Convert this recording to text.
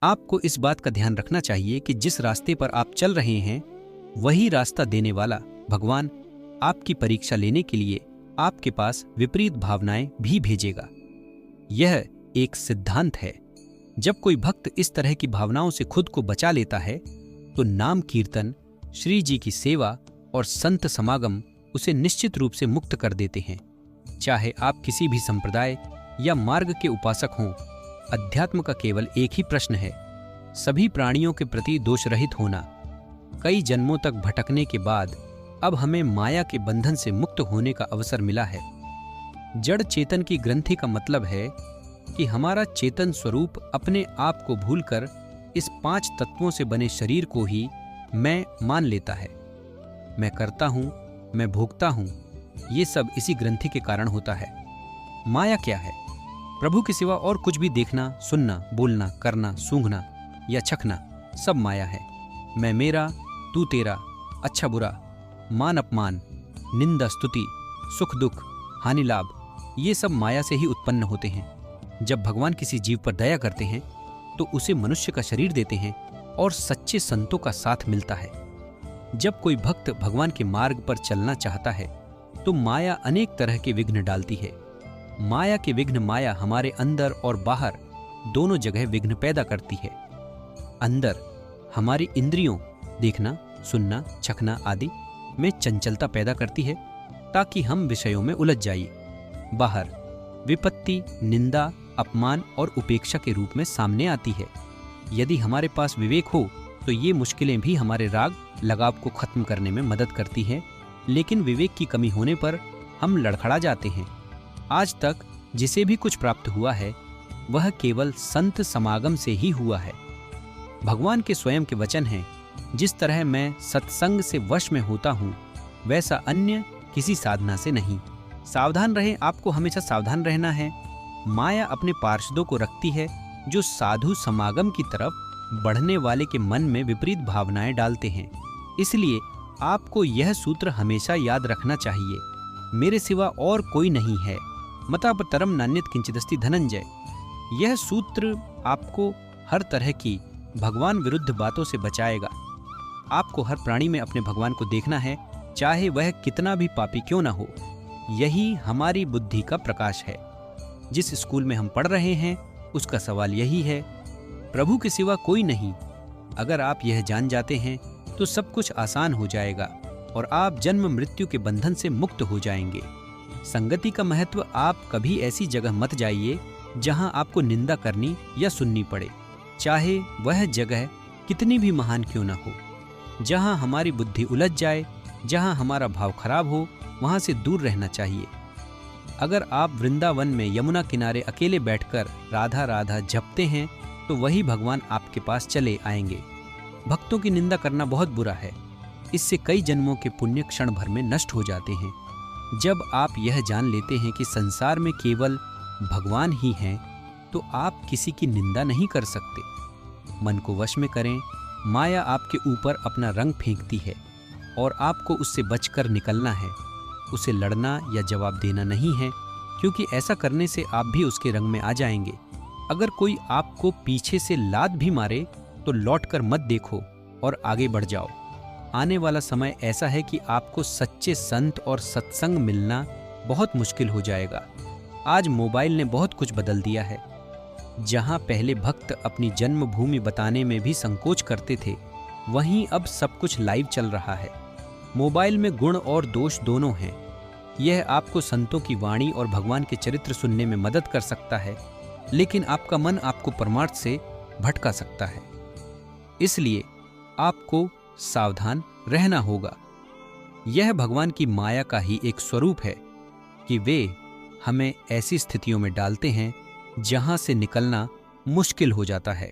आपको इस बात का ध्यान रखना चाहिए कि जिस रास्ते पर आप चल रहे हैं वही रास्ता देने वाला भगवान आपकी परीक्षा लेने के लिए आपके पास विपरीत भावनाएं भी भेजेगा। यह एक सिद्धांत है। जब कोई भक्त इस तरह की भावनाओं से खुद को बचा लेता है तो नाम कीर्तन, श्री जी की सेवा और संत समागम उसे निश्चित रूप से मुक्त कर देते हैं। चाहे आप किसी भी संप्रदाय या मार्ग के उपासक हों, अध्यात्म का केवल एक ही प्रश्न है, सभी प्राणियों के प्रति दोषरहित होना। कई जन्मों तक भटकने के बाद अब हमें माया के बंधन से मुक्त होने का अवसर मिला है। जड़ चेतन की ग्रंथि का मतलब है कि हमारा चेतन स्वरूप अपने आप को भूलकर इस 5 तत्वों से बने शरीर को ही मैं मान लेता है। मैं करता हूं, मैं भोगता हूं, ये सब इसी ग्रंथि के कारण होता है। माया क्या है? प्रभु के सिवा और कुछ भी देखना, सुनना, बोलना, करना, सूंघना या चखना सब माया है। मैं मेरा, तू तेरा, अच्छा बुरा, मान अपमान, निंदा स्तुति, सुख दुख, हानि लाभ, ये सब माया से ही उत्पन्न होते हैं। जब भगवान किसी जीव पर दया करते हैं तो उसे मनुष्य का शरीर देते हैं और सच्चे संतों का साथ मिलता है। जब कोई भक्त भगवान के मार्ग पर चलना चाहता है तो माया अनेक तरह के विघ्न डालती है। माया के विघ्न माया हमारे अंदर और बाहर दोनों जगह विघ्न पैदा करती है। अंदर हमारी इंद्रियों देखना, सुनना, चखना आदि में चंचलता पैदा करती है ताकि हम विषयों में उलझ जाइए। बाहर विपत्ति, निंदा, अपमान और उपेक्षा के रूप में सामने आती है। यदि हमारे पास विवेक हो तो ये मुश्किलें भी हमारे राग लगाव को खत्म करने में मदद करती हैं, लेकिन विवेक की कमी होने पर हम लड़खड़ा जाते हैं। आज तक जिसे भी कुछ प्राप्त हुआ है वह केवल संत समागम से ही हुआ है। भगवान के स्वयं के वचन हैं, जिस तरह मैं सत्संग से वश में होता हूँ वैसा अन्य किसी साधना से नहीं। सावधान रहें, आपको हमेशा सावधान रहना है। माया अपने पार्षदों को रखती है जो साधु समागम की तरफ बढ़ने वाले के मन में विपरीत भावनाएं डालते हैं। इसलिए आपको यह सूत्र हमेशा याद रखना चाहिए, मेरे सिवा और कोई नहीं है, मतापतरम नान्यत किंचिदस्ति धनंजय। यह सूत्र आपको हर तरह की भगवान विरुद्ध बातों से बचाएगा। आपको हर प्राणी में अपने भगवान को देखना है, चाहे वह कितना भी पापी क्यों ना हो। यही हमारी बुद्धि का प्रकाश है। जिस स्कूल में हम पढ़ रहे हैं उसका सवाल यही है, प्रभु के सिवा कोई नहीं। अगर आप यह जान जाते हैं तो सब कुछ आसान हो जाएगा और आप जन्म मृत्यु के बंधन से मुक्त हो जाएंगे। संगति का महत्व, आप कभी ऐसी जगह मत जाइए जहां आपको निंदा करनी या सुननी पड़े, चाहे वह जगह कितनी भी महान क्यों ना हो। जहां हमारी बुद्धि उलझ जाए, जहां हमारा भाव खराब हो, वहां से दूर रहना चाहिए। अगर आप वृंदावन में यमुना किनारे अकेले बैठकर राधा राधा जपते हैं तो वही भगवान आपके पास चले आएंगे। भक्तों की निंदा करना बहुत बुरा है, इससे कई जन्मों के पुण्य क्षण भर में नष्ट हो जाते हैं। जब आप यह जान लेते हैं कि संसार में केवल भगवान ही हैं, तो आप किसी की निंदा नहीं कर सकते। मन को वश में करें। माया आपके ऊपर अपना रंग फेंकती है और आपको उससे बचकर निकलना है। उसे लड़ना या जवाब देना नहीं है, क्योंकि ऐसा करने से आप भी उसके रंग में आ जाएंगे। अगर कोई आपको पीछे से लात भी मारे तो लौटकर मत देखो और आगे बढ़ जाओ। आने वाला समय ऐसा है कि आपको सच्चे संत और सत्संग मिलना बहुत मुश्किल हो जाएगा। आज मोबाइल ने बहुत कुछ बदल दिया है। जहां पहले भक्त अपनी जन्मभूमि बताने में भी संकोच करते थे, वहीं अब सब कुछ लाइव चल रहा है। मोबाइल में गुण और दोष दोनों हैं। यह आपको संतों की वाणी और भगवान के चरित्र सुनने में मदद कर सकता है, लेकिन आपका मन आपको परमार्थ से भटका सकता है। इसलिए आपको सावधान रहना होगा। यह भगवान की माया का ही एक स्वरूप है कि वे हमें ऐसी स्थितियों में डालते हैं जहां से निकलना मुश्किल हो जाता है।